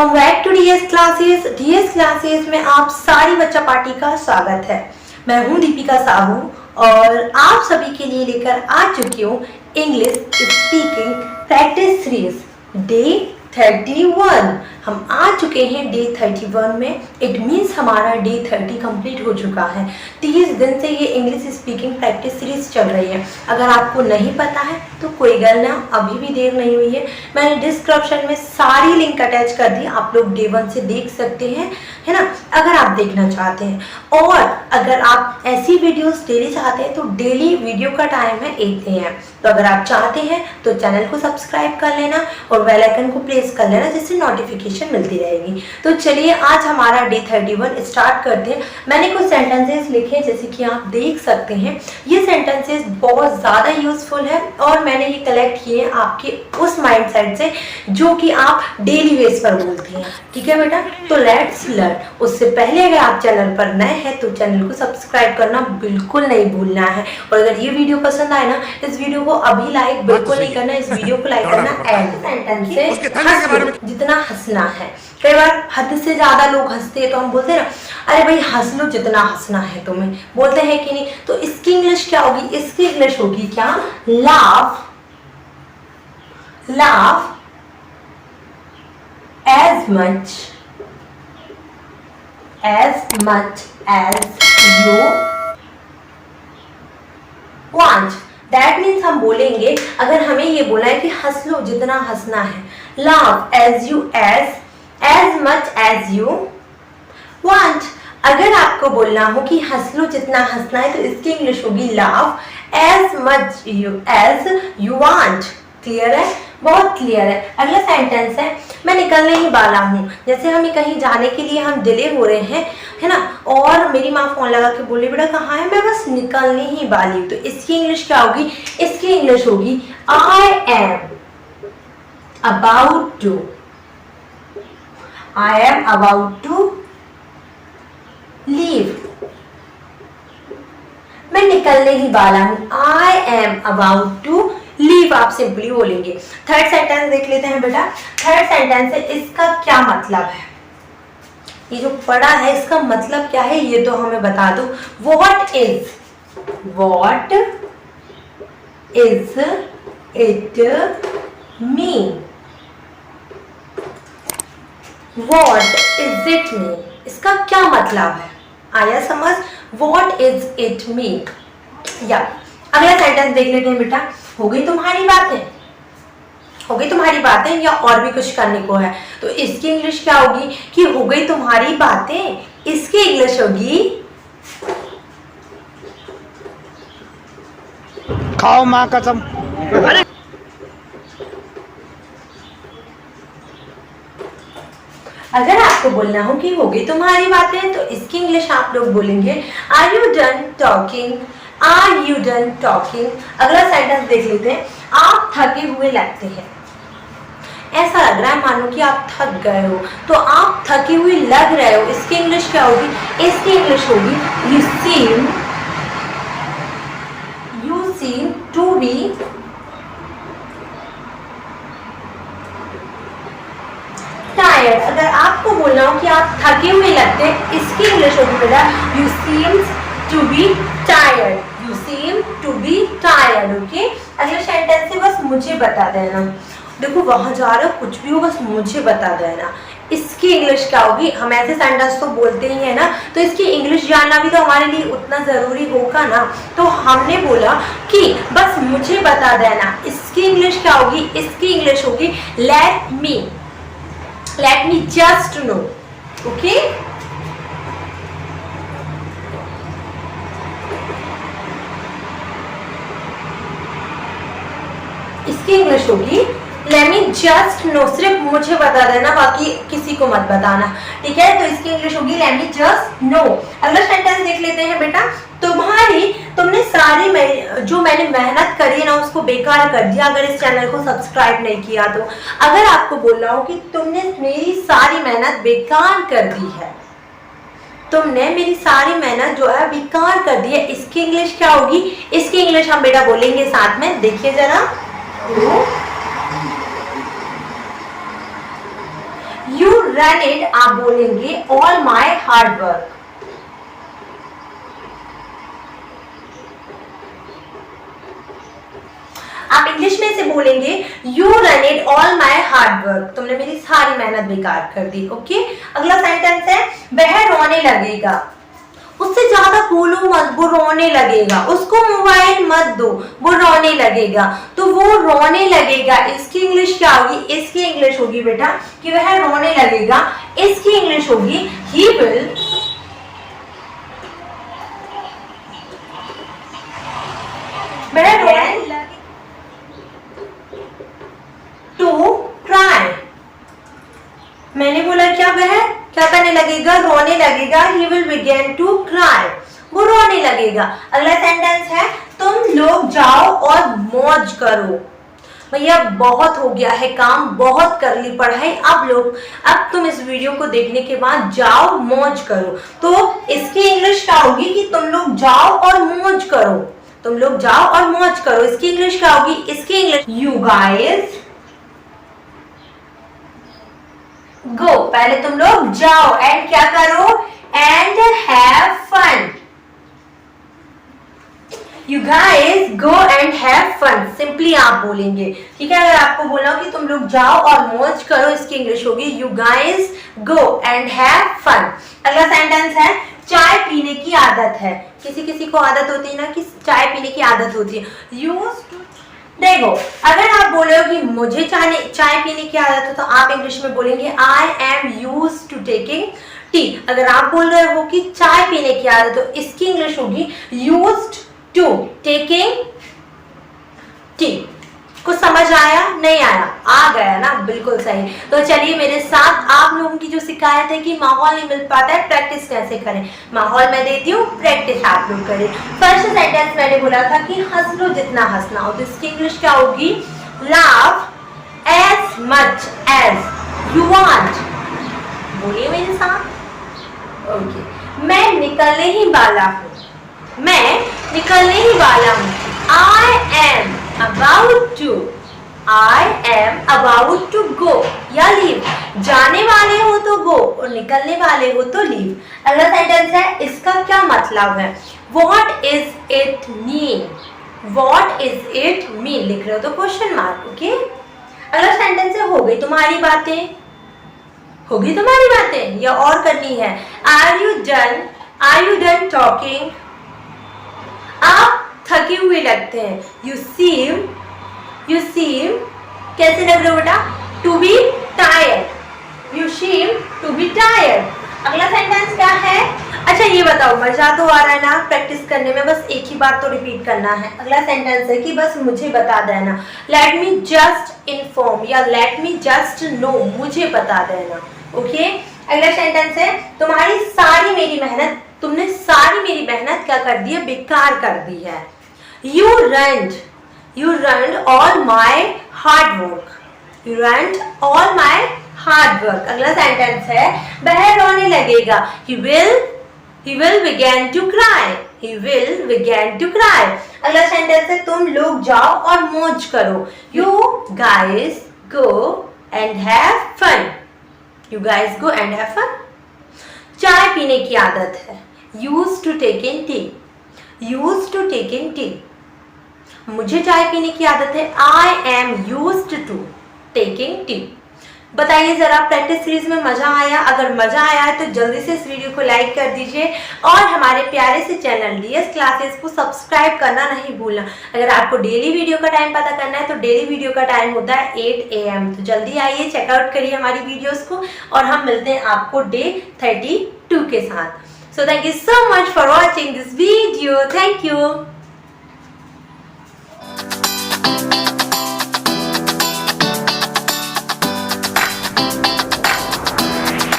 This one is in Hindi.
Welcome back to DS classes. DS classes में आप सारी बच्चा पार्टी का स्वागत है। मैं हूं दीपिका साहू और आप सभी के लिए लेकर आ चुकी हूं English speaking practice series day 31। हम आ चुके हैं डे 31 में। इट मीन्स हमारा डे 30 कंप्लीट हो चुका है। 30 दिन से ये इंग्लिश स्पीकिंग प्रैक्टिस सीरीज चल रही है। अगर आपको नहीं पता है तो कोई गल ना, अभी भी देर नहीं हुई है। मैंने डिस्क्रिप्शन में सारी लिंक अटैच कर दी, आप लोग डे 1 से देख सकते हैं, है ना, अगर आप देखना चाहते हैं। और अगर आप ऐसी वीडियोस डेली चाहते हैं तो डेली वीडियो का टाइम है 8 AM। तो अगर आप चाहते हैं तो चैनल को सब्सक्राइब कर लेना और बेल आइकन को प्रेस कर लेना, जिससे नोटिफिकेशन मिलती रहेगी। तो चलिए आज हमारा डे 31 स्टार्ट करते हैं। मैंने कुछ सेंटेंसेस लिखे जैसे कि आप देख सकते हैं। ये सेंटेंसेस बहुत ज़्यादा यूजफुल है और मैंने ये कलेक्ट किए हैं आपके उस माइंडसेट से जो कि आप डेली बेस पर बोलती हैं। ठीक है बेटा, तो लेट्स लर्न। उससे पहले अगर आप चैनल पर नए हैं तो चैनल को सब्सक्राइब करना बिल्कुल नहीं भूलना है। और अगर ये वीडियो पसंद आए ना, इस वीडियो को अभी लाइक बिल्कुल नहीं करना, इस वीडियो को लाइक करना। एंड सेंटेंस से जितना हंसना है। कई बार हद से ज्यादा लोग हंसते हैं तो हम बोलते हैं ना, अरे भाई हंस लो जितना हंसना है तुम्हें, बोलते हैं कि नहीं। तो इसकी इंग्लिश क्या होगी? इसकी इंग्लिश होगी क्या? Laugh laugh as much as you want। That means हम बोलेंगे, अगर हमें ये बोला है कि हंस लो जितना हंसना है, laugh as much as you want। अगर आपको बोलना हो कि हंस लो जितना हंसना है तो इसकी इंग्लिश होगी laugh as much as you want। Clear है? बहुत क्लियर है। अगला सेंटेंस है, मैं निकलने ही वाला हूँ। जैसे हमें कहीं जाने के लिए हम डिले हो रहे हैं, है ना, और मेरी माँ फोन लगा के बोली बेटा कहाँ है, मैं बस निकलने ही वाली हूँ। तो इसकी इंग्लिश क्या होगी? इसकी इंग्लिश होगी I am about to leave. मैं निकलने ही वाला हूँ। I am about to leave आप सिंपली बोलेंगे। थर्ड सेंटेंस देख लेते हैं बेटा। थर्ड सेंटेंस है, इसका क्या मतलब है? ये जो पढ़ा है इसका मतलब क्या है ये तो हमें बता दो। What is it mean? What is it mean? इसका क्या मतलब है? आया समझ? What is it mean? या अगला सेंटेंस देख लेते हैं बेटा। हो गई तुम्हारी बातें? हो गई तुम्हारी बातें या और भी कुछ करने को है? तो इसकी इंग्लिश क्या होगी कि हो गई तुम्हारी बातें। इसकी इंग्लिश होगी खाओ माँ कसम। अगर आपको बोलना हो कि हो गई तुम्हारी बातें तो इसकी इंग्लिश आप लोग बोलेंगे are you done talking. Are you done talking. अगला सेंटेंस देख लेते हैं। आप थके हुए लगते हैं। ऐसा लग रहा है मानो कि आप थक गए हो, तो आप थके हुए लग रहे हो। इसकी इंग्लिश क्या होगी? इसकी इंग्लिश होगी you seem to be tired. अगर आपको बोलना हो कि आप थके हुए लगते हैं, इसकी इंग्लिश होगी बेटा you seem to be tired. You seem to be tired. Okay, अगले सेंटेंस से बस मुझे बता देना। देखो वहां जा रहे हो, कुछ भी हो बस मुझे बता देना। इसकी इंग्लिश क्या होगी? हम ऐसे सेंटेंस तो बोलते ही है ना, तो इसकी इंग्लिश जानना भी तो हमारे लिए उतना जरूरी होगा ना। तो हमने बोला कि बस मुझे बता देना। इसकी इंग्लिश क्या होगी? इसकी इंग्लिश होगी let me just know. Okay, इसकी इंग्लिश होगी लेट मी जस्ट नो। सिर्फ मुझे बता देना, बाकी किसी को मत बताना। ठीक है, तो इसकी इंग्लिश होगी लेट मी जस्ट नो। अगला सेंटेंस देख लेते हैं बेटा। तुमने सारी जो मैंने मेहनत करी है ना उसको बेकार कर दिया अगर इस चैनल को सब्सक्राइब नहीं किया तो। अगर आपको बोलना हो कि तुमने मेरी सारी मेहनत बेकार कर दी है, तुमने मेरी सारी मेहनत जो है बेकार कर दी है, इसकी इंग्लिश क्या होगी? इसकी इंग्लिश हम बेटा बोलेंगे साथ में, देखिए जरा। You run it आप बोलेंगे all my hard work। आप इंग्लिश में से बोलेंगे You run it all my hard work, तुमने मेरी सारी मेहनत बेकार कर दी। ओके, अगला सेंटेंस है वह रोने लगेगा। उससे ज्यादा बोलो मत, वो रोने लगेगा। उसको मोबाइल मत दो, वो रोने लगेगा। तो वो रोने लगेगा, इसकी इंग्लिश क्या होगी? इसकी इंग्लिश होगी बेटा कि वह रोने लगेगा। इसकी इंग्लिश होगी ही विल टू क्राई। मैंने बोला क्या वह क्या करने लगेगा? रोने लगेगा। He will begin to cry, वो रोने लगेगा। अगला सेंटेंस है तुम लोग जाओ और मौज करो। भैया बहुत हो गया है काम, बहुत कर ली पढ़ाई, अब तुम इस वीडियो को देखने के बाद जाओ मौज करो। तो इसकी इंग्लिश क्या होगी कि तुम लोग जाओ और मौज करो। तुम लोग जाओ और मौज करो, इसकी इंग्लिश क्या होगी? इसकी इंग्लिश यू गाइस गो। पहले तुम लोग जाओ एंड क्या करो? And have fun. You guys go and have fun, simply आप बोलेंगे। ठीक है, अगर आपको बोला कि तुम लोग जाओ और मौज करो, इसकी इंग्लिश होगी you guys go and have fun. अगला सेंटेंस है चाय पीने की आदत है। किसी किसी को आदत होती है ना कि चाय पीने की आदत होती है। देखो, अगर आप बोले हो कि मुझे चाय पीने की आदत है तो आप इंग्लिश में बोलेंगे I am used to taking tea. अगर आप बोल रहे हो कि चाय पीने की आदत तो इसकी इंग्लिश होगी यूज्ड टू टेकिंग टी। कुछ समझ आया? नहीं आया? आ गया ना, बिल्कुल सही। तो चलिए मेरे साथ आप लोगों की जो शिकायत है कि माहौल नहीं मिल पाता है, प्रैक्टिस कैसे करें। माहौल मैं देती हूँ, प्रैक्टिस आप लोग करें। फर्स्ट सेंटेंस मैंने बोला था कि हंस लो जितना हंसना हो, तो इसकी इंग्लिश क्या होगी? Laugh as much as you want. बोलिए मेरे साथ। ओके, मैं निकलने ही वाला हूँ। मैं निकलने ही वाला हूँ। I am about to go या leave। जाने वाले हो तो go और निकलने वाले हो तो leave। अगला सेंटेंस है इसका क्या मतलब है? What is it mean? What is it mean? लिख रहे हो तो क्वेश्चन मार्क। ओके, अगला सेंटेंस है हो गई तुम्हारी बातें। होगी तुम्हारी बातें या और करनी है? Are you done talking? आप थके हुए लगते हैं। You seem कैसे लग रहे हो बेटा? To be tired. You seem to be tired. अगला सेंटेंस क्या है? अच्छा ये बताओ, मजा तो आ रहा है ना प्रैक्टिस करने में? बस एक ही बात तो रिपीट करना है। अगला सेंटेंस है कि बस मुझे बता देना। Let me just inform या let me just know, मुझे बता देना। ओके, अगला सेंटेंस है तुमने सारी मेरी मेहनत क्या कर दी है? बेकार कर दी है। You ruined all my hard work. You ruined all my hard work. अगला सेंटेंस है वह रोने लगेगा। He will begin to cry. He will begin to cry. अगला सेंटेंस है तुम लोग जाओ और मौज करो। You guys go and have fun. You guys go and have fun. चाय पीने की आदत है। Used to taking tea. Used to taking tea. मुझे चाय पीने की आदत है। I am used to taking tea. बताइए जरा प्रैक्टिस सीरीज में मजा आया? अगर मजा आया है तो जल्दी से इस वीडियो को लाइक कर दीजिए और हमारे प्यारे से चैनल डीएस क्लासेस को सब्सक्राइब करना नहीं भूलना। अगर आपको डेली वीडियो का टाइम पता करना है तो डेली वीडियो का टाइम होता है 8 AM। तो जल्दी आइए, चेकआउट करिए हमारी वीडियोस को और हम मिलते हैं आपको डे 32 के साथ। So thank you so much for watching this video. Thank you.